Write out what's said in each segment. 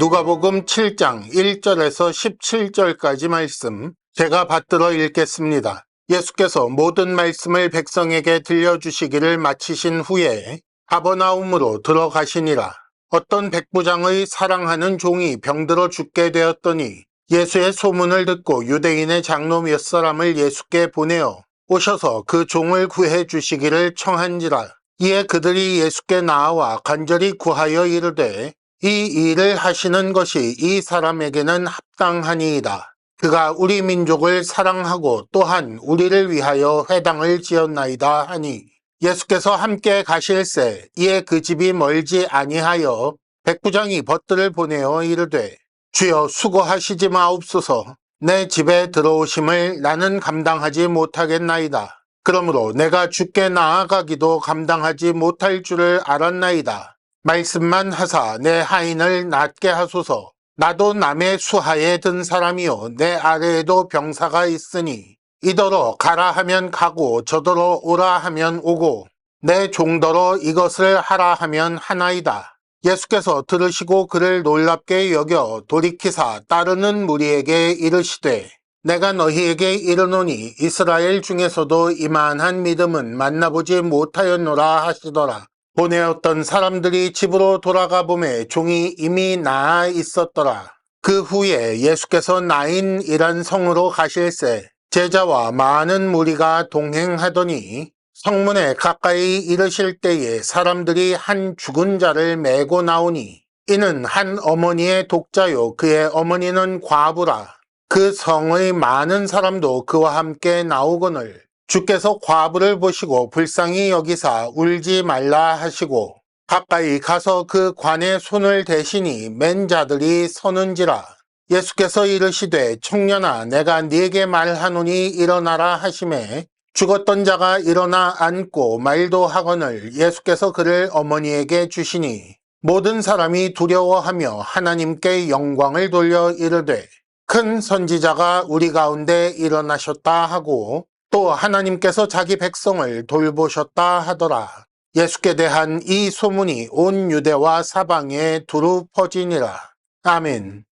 누가복음 7장 1절에서 17절까지 말씀 제가 받들어 읽겠습니다. 예수께서 모든 말씀을 백성에게 들려주시기를 마치신 후에 가버나움으로 들어가시니라. 어떤 백부장의 사랑하는 종이 병들어 죽게 되었더니 예수의 소문을 듣고 유대인의 장로 몇 사람을 예수께 보내어 오셔서 그 종을 구해 주시기를 청한지라. 이에 그들이 예수께 나아와 간절히 구하여 이르되 이 일을 하시는 것이 이 사람에게는 합당하니이다. 그가 우리 민족을 사랑하고 또한 우리를 위하여 회당을 지었나이다 하니 예수께서 함께 가실새 이에 그 집이 멀지 아니하여 백부장이 벗들을 보내어 이르되 주여 수고하시지 마옵소서. 내 집에 들어오심을 나는 감당하지 못하겠나이다. 그러므로 내가 주께 나아가기도 감당하지 못할 줄을 알았나이다. 말씀만 하사 내 하인을 낫게 하소서. 나도 남의 수하에 든 사람이요 내 아래에도 병사가 있으니 이더러 가라 하면 가고 저더러 오라 하면 오고 내 종더러 이것을 하라 하면 하나이다. 예수께서 들으시고 그를 놀랍게 여겨 돌이키사 따르는 무리에게 이르시되 내가 너희에게 이르노니 이스라엘 중에서도 이만한 믿음은 만나보지 못하였노라 하시더라. 보내었던 사람들이 집으로 돌아가 보매 종이 이미 나아 있었더라. 그 후에 예수께서 나인이란 성으로 가실새 제자와 많은 무리가 동행하더니 성문에 가까이 이르실 때에 사람들이 한 죽은 자를 메고 나오니 이는 한 어머니의 독자요 그의 어머니는 과부라. 그 성의 많은 사람도 그와 함께 나오거늘 주께서 과부를 보시고 불쌍히 여기사 울지 말라 하시고 가까이 가서 그 관에 손을 대시니 맨 자들이 서는지라. 예수께서 이르시되 청년아 내가 네게 말하노니 일어나라 하시매 죽었던 자가 일어나 앉고 말도 하거늘 예수께서 그를 어머니에게 주시니 모든 사람이 두려워하며 하나님께 영광을 돌려 이르되 큰 선지자가 우리 가운데 일어나셨다 하고 또 하나님께서 자기 백성을 돌보셨다 하더라. 예수께 대한 이 소문이 온 유대와 사방에 두루 퍼지니라. 아멘.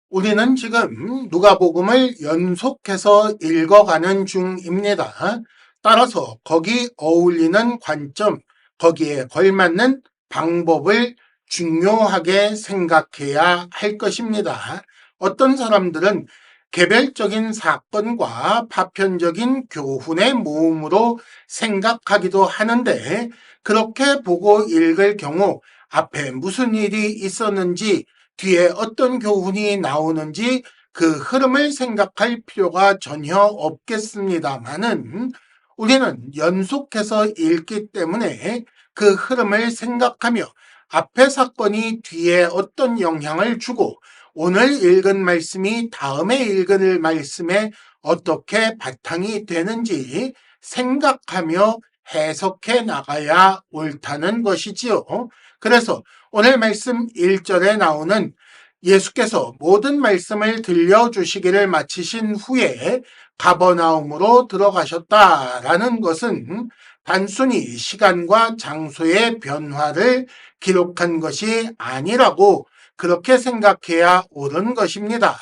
우리는 지금 누가복음을 연속해서 읽어가는 중입니다. 따라서 거기 어울리는 관점, 거기에 걸맞는 방법을 중요하게 생각해야 할 것입니다. 어떤 사람들은 개별적인 사건과 파편적인 교훈의 모음으로 생각하기도 하는데 그렇게 보고 읽을 경우 앞에 무슨 일이 있었는지 뒤에 어떤 교훈이 나오는지 그 흐름을 생각할 필요가 전혀 없겠습니다만은 우리는 연속해서 읽기 때문에 그 흐름을 생각하며 앞의 사건이 뒤에 어떤 영향을 주고 오늘 읽은 말씀이 다음에 읽을 말씀에 어떻게 바탕이 되는지 생각하며 해석해 나가야 옳다는 것이지요. 그래서 오늘 말씀 1절에 나오는 예수께서 모든 말씀을 들려주시기를 마치신 후에 가버나움으로 들어가셨다라는 것은 단순히 시간과 장소의 변화를 기록한 것이 아니라고 그렇게 생각해야 옳은 것입니다.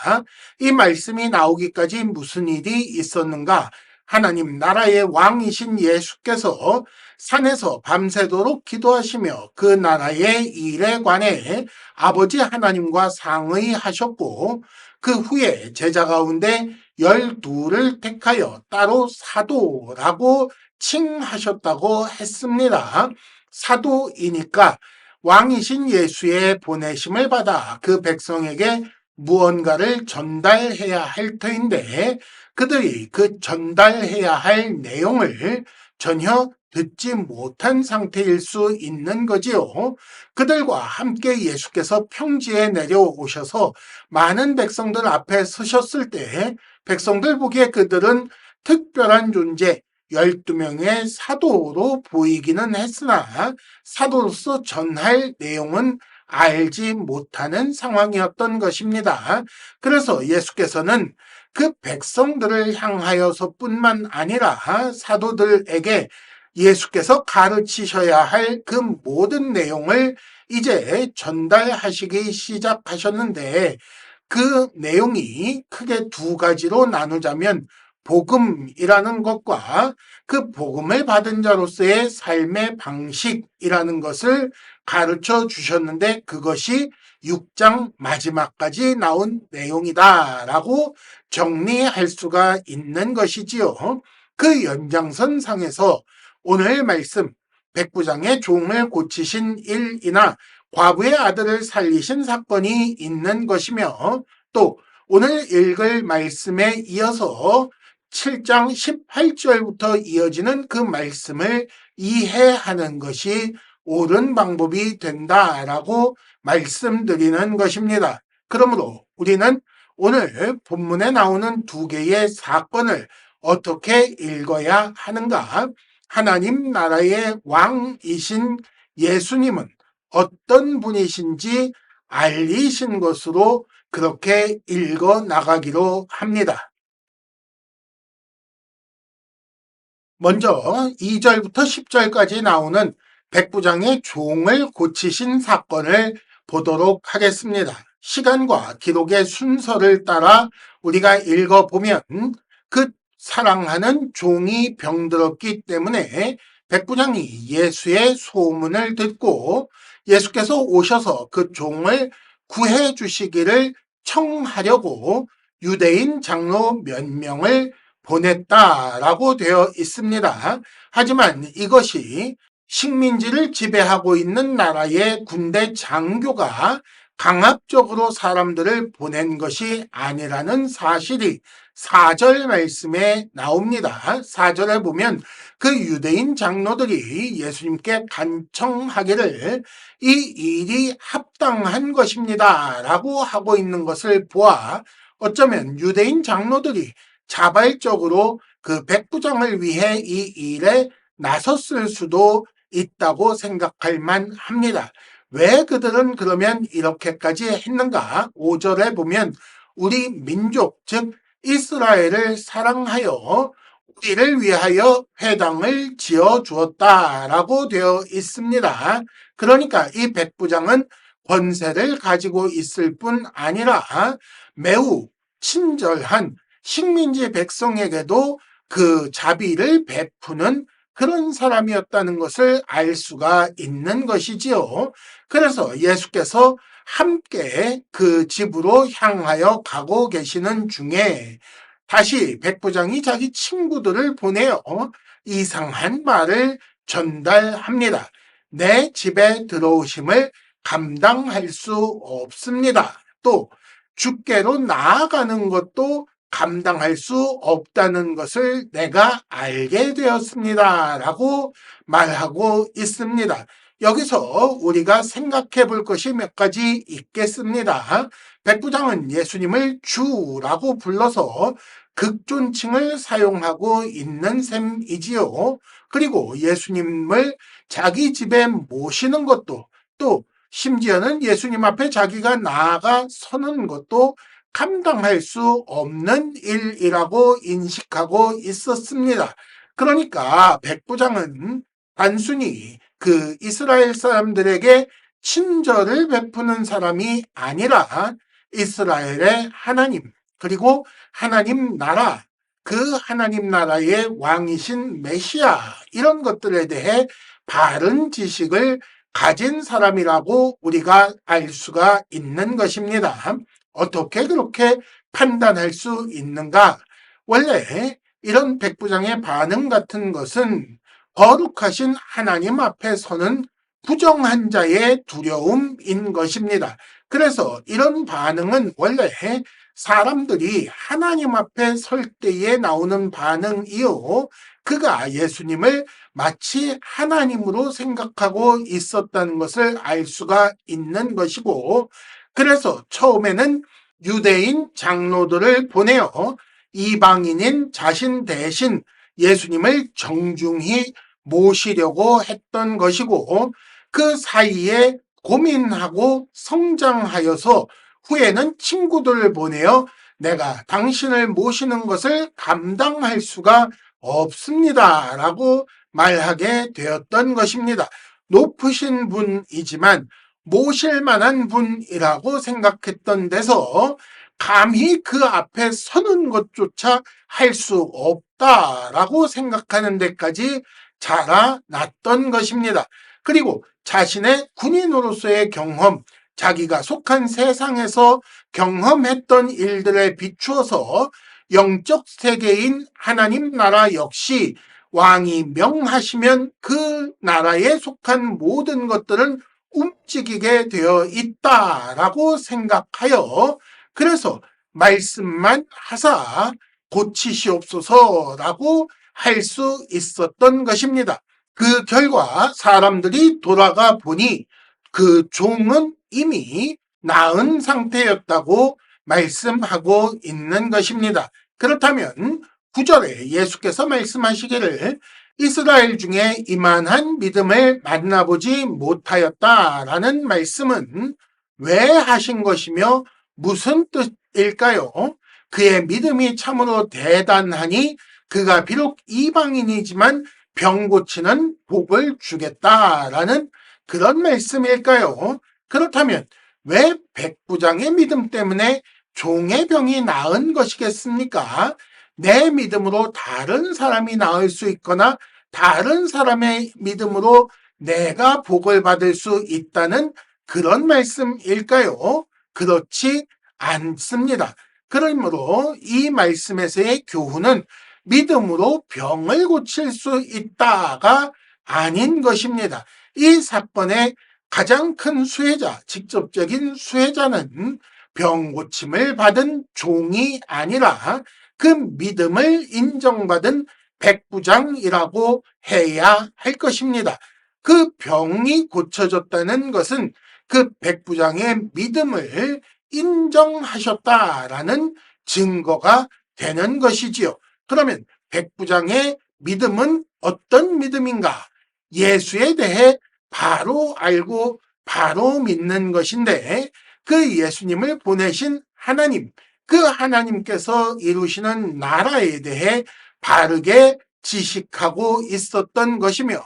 이 말씀이 나오기까지 무슨 일이 있었는가? 하나님 나라의 왕이신 예수께서 산에서 밤새도록 기도하시며 그 나라의 일에 관해 아버지 하나님과 상의하셨고 그 후에 제자 가운데 12를 택하여 따로 사도라고 칭하셨다고 했습니다. 사도이니까 왕이신 예수의 보내심을 받아 그 백성에게 무언가를 전달해야 할 터인데 그들이 그 전달해야 할 내용을 전혀 듣지 못한 상태일 수 있는 거지요. 그들과 함께 예수께서 평지에 내려오셔서 많은 백성들 앞에 서셨을 때 백성들 보기에 그들은 특별한 존재 12명의 사도로 보이기는 했으나 사도로서 전할 내용은 알지 못하는 상황이었던 것입니다. 그래서 예수께서는 그 백성들을 향하여서 뿐만 아니라 사도들에게 예수께서 가르치셔야 할 그 모든 내용을 이제 전달하시기 시작하셨는데 그 내용이 크게 두 가지로 나누자면 복음이라는 것과 그 복음을 받은 자로서의 삶의 방식이라는 것을 가르쳐 주셨는데 그것이 6장 마지막까지 나온 내용이다라고 정리할 수가 있는 것이지요. 그 연장선상에서 오늘 말씀 백부장의 종을 고치신 일이나 과부의 아들을 살리신 사건이 있는 것이며 또 오늘 읽을 말씀에 이어서 7장 18절부터 이어지는 그 말씀을 이해하는 것이 옳은 방법이 된다라고 말씀드리는 것입니다. 그러므로 우리는 오늘 본문에 나오는 두 개의 사건을 어떻게 읽어야 하는가? 하나님 나라의 왕이신 예수님은 어떤 분이신지 알리신 것으로 그렇게 읽어 나가기로 합니다. 먼저 2절부터 10절까지 나오는 백부장의 종을 고치신 사건을 보도록 하겠습니다. 시간과 기록의 순서를 따라 우리가 읽어보면 그 사랑하는 종이 병들었기 때문에 백부장이 예수의 소문을 듣고 예수께서 오셔서 그 종을 구해 주시기를 청하려고 유대인 장로 몇 명을 보냈다라고 되어 있습니다. 하지만 이것이 식민지를 지배하고 있는 나라의 군대 장교가 강압적으로 사람들을 보낸 것이 아니라는 사실이 4절 말씀에 나옵니다. 4절에 보면 그 유대인 장로들이 예수님께 간청하기를 이 일이 합당한 것입니다 라고 하고 있는 것을 보아 어쩌면 유대인 장로들이 자발적으로 그 백부장을 위해 이 일에 나섰을 수도 있다고 생각할 만합니다. 왜 그들은 그러면 이렇게까지 했는가? 5절에 보면 우리 민족 즉 이스라엘을 사랑하여 우리를 위하여 회당을 지어 주었다라고 되어 있습니다. 그러니까 이 백부장은 권세를 가지고 있을 뿐 아니라 매우 친절한 식민지 백성에게도 그 자비를 베푸는 그런 사람이었다는 것을 알 수가 있는 것이지요. 그래서 예수께서 함께 그 집으로 향하여 가고 계시는 중에 다시 백부장이 자기 친구들을 보내어 이상한 말을 전달합니다. 내 집에 들어오심을 감당할 수 없습니다. 또 주께로 나아가는 것도 감당할 수 없다는 것을 내가 알게 되었습니다 라고 말하고 있습니다. 여기서 우리가 생각해 볼 것이 몇 가지 있겠습니다. 백부장은 예수님을 주라고 불러서 극존칭을 사용하고 있는 셈이지요. 그리고 예수님을 자기 집에 모시는 것도 또 심지어는 예수님 앞에 자기가 나아가 서는 것도 감당할 수 없는 일이라고 인식하고 있었습니다. 그러니까 백부장은 단순히 그 이스라엘 사람들에게 친절을 베푸는 사람이 아니라 이스라엘의 하나님 그리고 하나님 나라 그 하나님 나라의 왕이신 메시아 이런 것들에 대해 바른 지식을 가진 사람이라고 우리가 알 수가 있는 것입니다. 어떻게 그렇게 판단할 수 있는가? 원래 이런 백부장의 반응 같은 것은 거룩하신 하나님 앞에 서는 부정한 자의 두려움인 것입니다. 그래서 이런 반응은 원래 사람들이 하나님 앞에 설 때에 나오는 반응이요. 그가 예수님을 마치 하나님으로 생각하고 있었다는 것을 알 수가 있는 것이고 그래서 처음에는 유대인 장로들을 보내어 이방인인 자신 대신 예수님을 정중히 모시려고 했던 것이고 그 사이에 고민하고 성장하여서 후에는 친구들을 보내어 내가 당신을 모시는 것을 감당할 수가 없습니다 라고 말하게 되었던 것입니다. 높으신 분이지만 모실 만한 분이라고 생각했던 데서 감히 그 앞에 서는 것조차 할 수 없다라고 생각하는 데까지 자라났던 것입니다. 그리고 자신의 군인으로서의 경험, 자기가 속한 세상에서 경험했던 일들에 비추어서 영적 세계인 하나님 나라 역시 왕이 명하시면 그 나라에 속한 모든 것들은 움직이게 되어 있다라고 생각하여 그래서 말씀만 하사 고치시옵소서라고 할 수 있었던 것입니다. 그 결과 사람들이 돌아가 보니 그 종은 이미 나은 상태였다고 말씀하고 있는 것입니다. 그렇다면 9절에 예수께서 말씀하시기를 이스라엘 중에 이만한 믿음을 만나보지 못하였다라는 말씀은 왜 하신 것이며 무슨 뜻일까요? 그의 믿음이 참으로 대단하니 그가 비록 이방인이지만 병 고치는 복을 주겠다라는 그런 말씀일까요? 그렇다면 왜 백부장의 믿음 때문에 종의 병이 나은 것이겠습니까? 내 믿음으로 다른 사람이 나을 수 있거나 다른 사람의 믿음으로 내가 복을 받을 수 있다는 그런 말씀일까요? 그렇지 않습니다. 그러므로 이 말씀에서의 교훈은 믿음으로 병을 고칠 수 있다가 아닌 것입니다. 이 사건의 가장 큰 수혜자, 직접적인 수혜자는 병 고침을 받은 종이 아니라 그 믿음을 인정받은 백부장이라고 해야 할 것입니다. 그 병이 고쳐졌다는 것은 그 백부장의 믿음을 인정하셨다라는 증거가 되는 것이지요. 그러면 백부장의 믿음은 어떤 믿음인가? 예수에 대해 바로 알고 바로 믿는 것인데 그 예수님을 보내신 하나님, 그 하나님께서 이루시는 나라에 대해 바르게 지식하고 있었던 것이며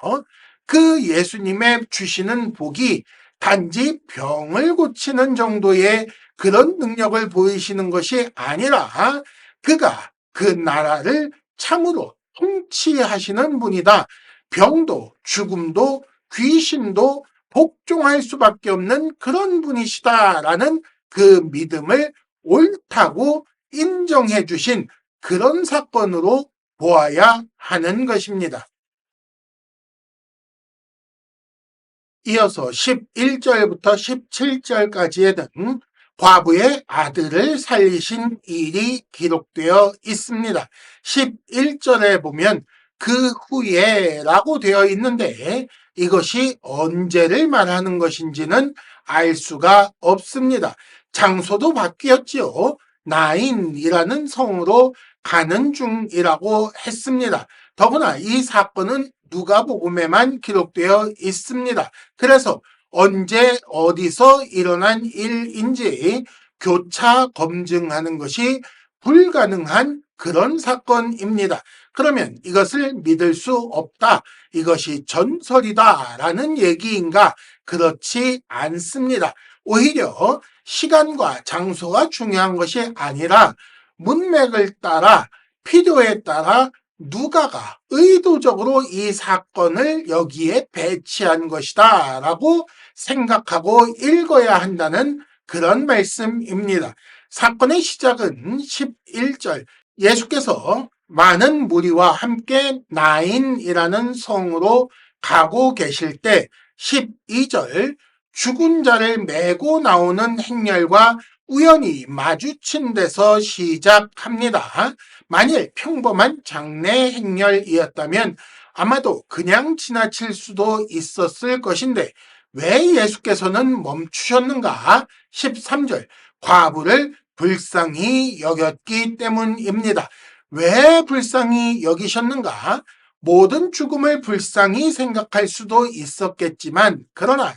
그 예수님의 주시는 복이 단지 병을 고치는 정도의 그런 능력을 보이시는 것이 아니라 그가 그 나라를 참으로 통치하시는 분이다. 병도 죽음도 귀신도 복종할 수밖에 없는 그런 분이시다라는 그 믿음을 옳다고 인정해 주신 그런 사건으로 보아야 하는 것입니다. 이어서 11절부터 17절까지에는 과부의 아들을 살리신 일이 기록되어 있습니다. 11절에 보면 그 후에 라고 되어 있는데 이것이 언제를 말하는 것인지는 알 수가 없습니다. 장소도 바뀌었지요. 나인이라는 성으로 가는 중이라고 했습니다. 더구나 이 사건은 누가복음에만 기록되어 있습니다. 그래서 언제 어디서 일어난 일인지 교차 검증하는 것이 불가능한 그런 사건입니다. 그러면 이것을 믿을 수 없다. 이것이 전설이다 라는 얘기인가? 그렇지 않습니다. 오히려 시간과 장소가 중요한 것이 아니라 문맥을 따라 필요에 따라 누가가 의도적으로 이 사건을 여기에 배치한 것이다 라고 생각하고 읽어야 한다는 그런 말씀입니다. 사건의 시작은 11절 예수께서 많은 무리와 함께 나인이라는 성으로 가고 계실 때 12절 죽은 자를 메고 나오는 행렬과 우연히 마주친 데서 시작합니다. 만일 평범한 장례 행렬이었다면 아마도 그냥 지나칠 수도 있었을 것인데 왜 예수께서는 멈추셨는가? 13절 과부를 불쌍히 여겼기 때문입니다. 왜 불쌍히 여기셨는가? 모든 죽음을 불쌍히 생각할 수도 있었겠지만 그러나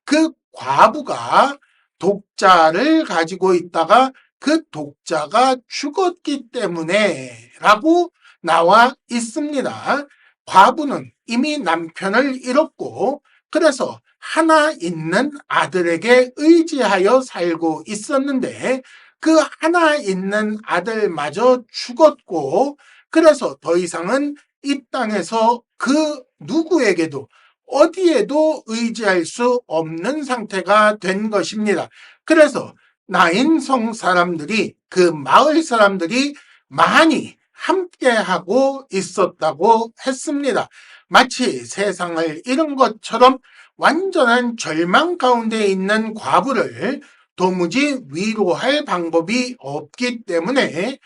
그 과부가 독자를 가지고 있다가 그 독자가 죽었기 때문에 라고 나와 있습니다. 과부는 이미 남편을 잃었고 그래서 하나 있는 아들에게 의지하여 살고 있었는데 그 하나 있는 아들마저 죽었고, 그래서 더 이상은 이 땅에서 그 누구에게도 어디에도 의지할 수 없는 상태가 된 것입니다. 그래서 나인성 사람들이, 그 마을 사람들이 많이 함께하고 있었다고 했습니다. 마치 세상을 잃은 것처럼 완전한 절망 가운데 있는 과부를 도무지 위로할 방법이 없기 때문에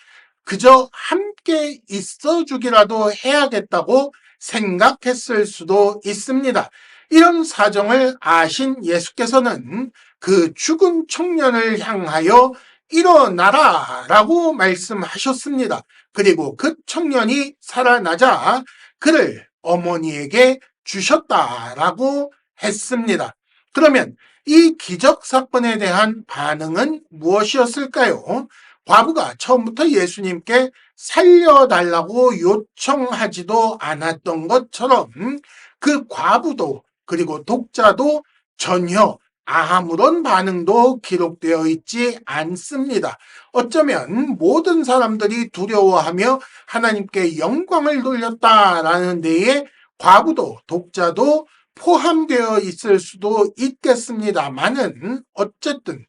그저 함께 있어 주기라도 해야겠다고 생각했을 수도 있습니다. 이런 사정을 아신 예수께서는 그 죽은 청년을 향하여 일어나라 라고 말씀하셨습니다. 그리고 그 청년이 살아나자 그를 어머니에게 주셨다라고 했습니다. 그러면 이 기적 사건에 대한 반응은 무엇이었을까요? 과부가 처음부터 예수님께 살려달라고 요청하지도 않았던 것처럼 그 과부도, 그리고 독자도 전혀 아무런 반응도 기록되어 있지 않습니다. 어쩌면 모든 사람들이 두려워하며 하나님께 영광을 돌렸다라는 데에 과부도 독자도 포함되어 있을 수도 있겠습니다만은, 어쨌든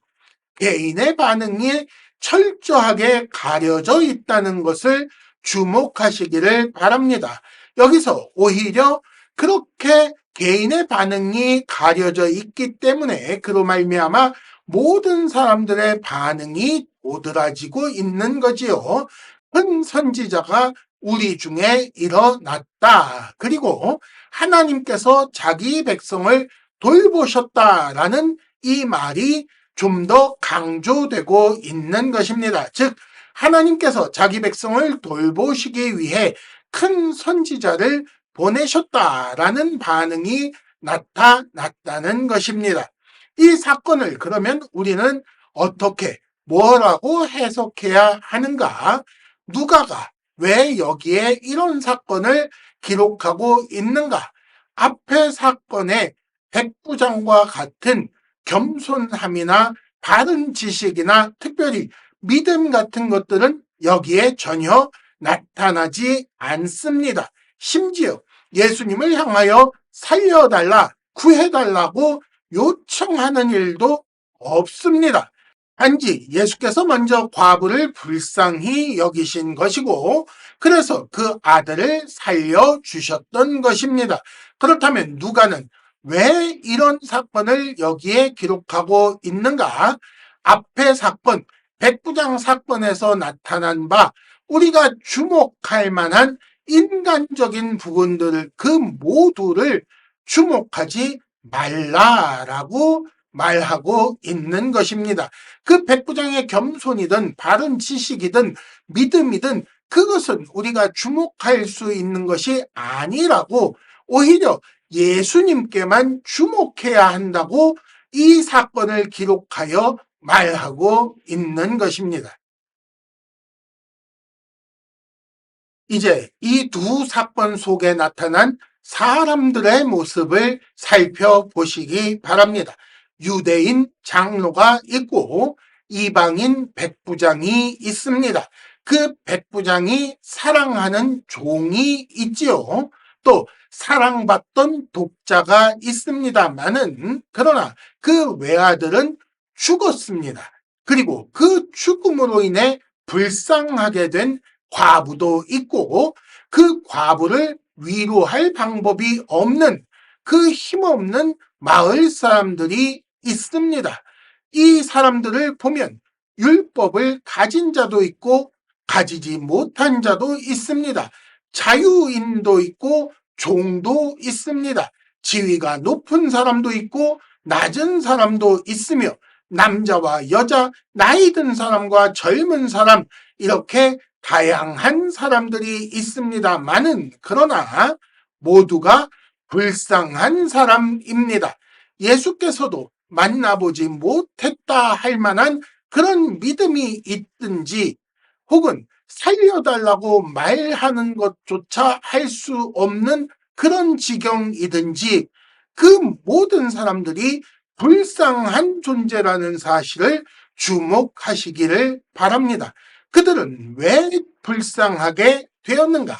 개인의 반응이 철저하게 가려져 있다는 것을 주목하시기를 바랍니다. 여기서 오히려 그렇게 개인의 반응이 가려져 있기 때문에 그로 말미암아 모든 사람들의 반응이 도드라지고 있는 거지요. 큰 선지자가 우리 중에 일어났다. 그리고 하나님께서 자기 백성을 돌보셨다라는 이 말이 좀 더 강조되고 있는 것입니다. 즉, 하나님께서 자기 백성을 돌보시기 위해 큰 선지자를 보내셨다라는 반응이 나타났다는 것입니다. 이 사건을 그러면 우리는 어떻게, 뭐라고 해석해야 하는가? 누가가 왜 여기에 이런 사건을 기록하고 있는가? 앞의 사건의 백부장과 같은 겸손함이나 바른 지식이나 특별히 믿음 같은 것들은 여기에 전혀 나타나지 않습니다. 심지어 예수님을 향하여 살려달라, 구해달라고 요청하는 일도 없습니다. 단지 예수께서 먼저 과부를 불쌍히 여기신 것이고, 그래서 그 아들을 살려주셨던 것입니다. 그렇다면 누가는 왜 이런 사건을 여기에 기록하고 있는가? 앞의 사건, 백부장 사건에서 나타난 바 우리가 주목할 만한 인간적인 부분들을, 그 모두를 주목하지 말라라고 말하고 있는 것입니다. 그 백부장의 겸손이든 바른 지식이든 믿음이든 그것은 우리가 주목할 수 있는 것이 아니라고, 오히려 예수님께만 주목해야 한다고 이 사건을 기록하여 말하고 있는 것입니다. 이제 이 두 사건 속에 나타난 사람들의 모습을 살펴보시기 바랍니다. 유대인 장로가 있고 이방인 백부장이 있습니다. 그 백부장이 사랑하는 종이 있지요. 또 사랑받던 독자가 있습니다만은, 그러나 그 외아들은 죽었습니다. 그리고 그 죽음으로 인해 불쌍하게 된 과부도 있고, 그 과부를 위로할 방법이 없는 그 힘없는 마을 사람들이 있습니다. 이 사람들을 보면 율법을 가진 자도 있고 가지지 못한 자도 있습니다. 자유인도 있고 종도 있습니다. 지위가 높은 사람도 있고 낮은 사람도 있으며, 남자와 여자, 나이 든 사람과 젊은 사람, 이렇게 다양한 사람들이 있습니다만은, 그러나 모두가 불쌍한 사람입니다. 예수께서도 만나보지 못했다 할 만한 그런 믿음이 있든지, 혹은 살려달라고 말하는 것조차 할 수 없는 그런 지경이든지, 그 모든 사람들이 불쌍한 존재라는 사실을 주목하시기를 바랍니다. 그들은 왜 불쌍하게 되었는가?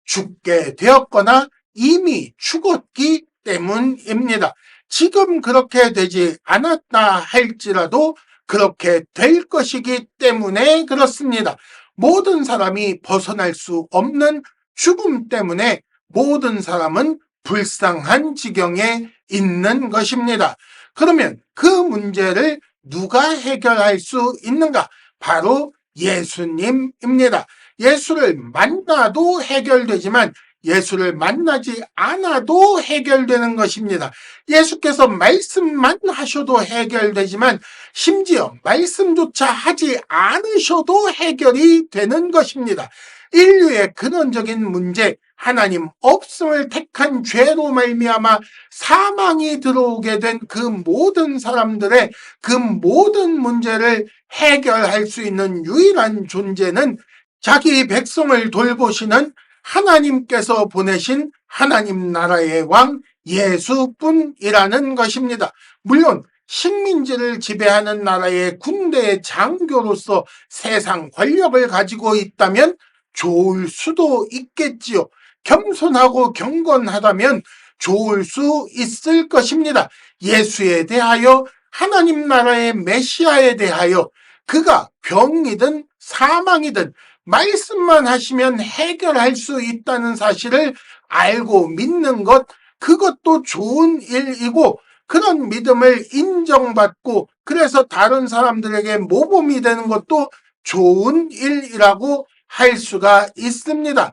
죽게 되었거나 이미 죽었기 때문입니다. 지금 그렇게 되지 않았다 할지라도 그렇게 될 것이기 때문에 그렇습니다. 모든 사람이 벗어날 수 없는 죽음 때문에 모든 사람은 불쌍한 지경에 있는 것입니다. 그러면 그 문제를 누가 해결할 수 있는가? 바로 예수님입니다. 예수를 만나도 해결되지만 예수를 만나지 않아도 해결되는 것입니다. 예수께서 말씀만 하셔도 해결되지만 심지어 말씀조차 하지 않으셔도 해결이 되는 것입니다. 인류의 근원적인 문제, 하나님 없음을 택한 죄로 말미암아 사망이 들어오게 된 그 모든 사람들의 그 모든 문제를 해결할 수 있는 유일한 존재는 자기 백성을 돌보시는 하나님께서 보내신 하나님 나라의 왕 예수뿐이라는 것입니다. 물론 식민지를 지배하는 나라의 군대의 장교로서 세상 권력을 가지고 있다면 좋을 수도 있겠지요. 겸손하고 경건하다면 좋을 수 있을 것입니다. 예수에 대하여, 하나님 나라의 메시아에 대하여 그가 병이든 사망이든 말씀만 하시면 해결할 수 있다는 사실을 알고 믿는 것, 그것도 좋은 일이고, 그런 믿음을 인정받고 그래서 다른 사람들에게 모범이 되는 것도 좋은 일이라고 할 수가 있습니다.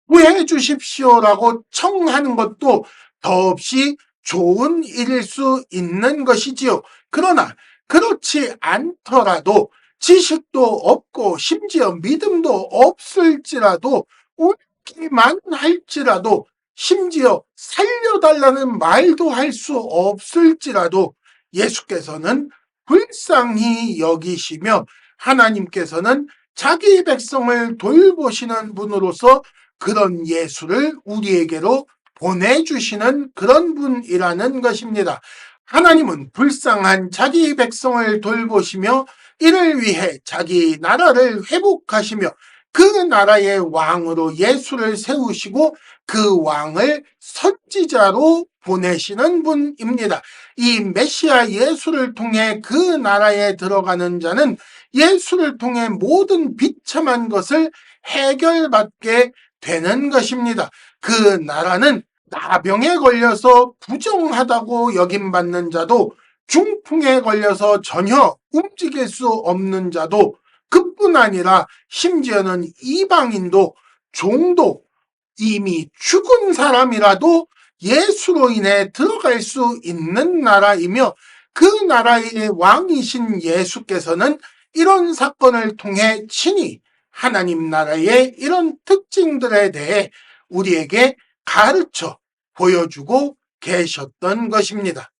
구해 주십시오라고 청하는 것도 더없이 좋은 일일 수 있는 것이지요. 그러나 그렇지 않더라도 지식도 없고 심지어 믿음도 없을지라도 울기만 할지라도 심지어 살려달라는 말도 할 수 없을지라도 예수께서는 불쌍히 여기시며 하나님께서는 자기 백성을 돌보시는 분으로서 그런 예수를 우리에게로 보내주시는 그런 분이라는 것입니다. 하나님은 불쌍한 자기 백성을 돌보시며 이를 위해 자기 나라를 회복하시며 그 나라의 왕으로 예수를 세우시고 그 왕을 선지자로 보내시는 분입니다. 이 메시아 예수를 통해 그 나라에 들어가는 자는 예수를 통해 모든 비참한 것을 해결받게 되는 것입니다. 그 나라는 나병에 걸려서 부정하다고 여김받는 자도, 중풍에 걸려서 전혀 움직일 수 없는 자도, 그뿐 아니라 심지어는 이방인도, 종도, 이미 죽은 사람이라도 예수로 인해 들어갈 수 있는 나라이며 그 나라의 왕이신 예수께서는 이런 사건을 통해 친히 하나님 나라의 이런 특징들에 대해 우리에게 가르쳐 보여주고 계셨던 것입니다.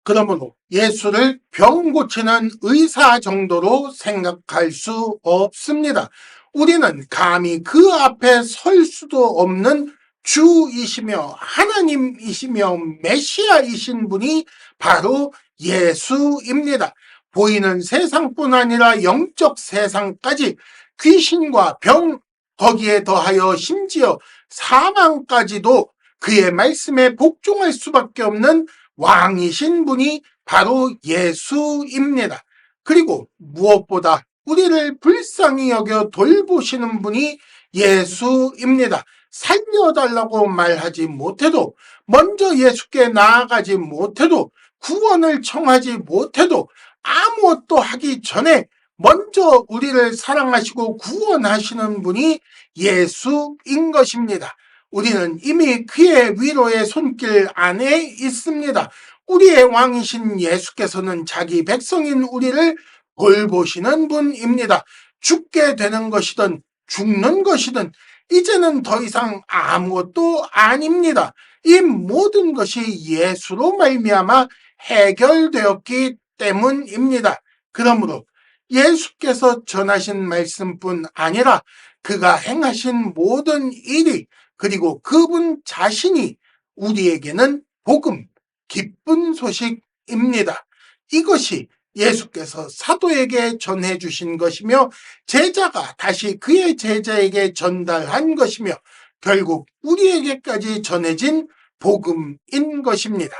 그러므로 예수를 병 고치는 의사 정도로 생각할 수 없습니다. 우리는 감히 그 앞에 설 수도 없는 주이시며 하나님이시며 메시아이신 분이 바로 예수입니다. 보이는 세상뿐 아니라 영적 세상까지 귀신과 병, 거기에 더하여 심지어 사망까지도 그의 말씀에 복종할 수밖에 없는 왕이신 분이 바로 예수입니다. 그리고 무엇보다 우리를 불쌍히 여겨 돌보시는 분이 예수입니다. 살려달라고 말하지 못해도, 먼저 예수께 나아가지 못해도, 구원을 청하지 못해도, 아무것도 하기 전에 먼저 우리를 사랑하시고 구원하시는 분이 예수인 것입니다. 우리는 이미 그의 위로의 손길 안에 있습니다. 우리의 왕이신 예수께서는 자기 백성인 우리를 돌보시는 분입니다. 죽게 되는 것이든 죽는 것이든 이제는 더 이상 아무것도 아닙니다. 이 모든 것이 예수로 말미암아 해결되었기 때문입니다. 그러므로 예수께서 전하신 말씀뿐 아니라 그가 행하신 모든 일이 그리고 그분 자신이 우리에게는 복음, 기쁜 소식입니다. 이것이 예수께서 사도에게 전해주신 것이며 제자가 다시 그의 제자에게 전달한 것이며 결국 우리에게까지 전해진 복음인 것입니다.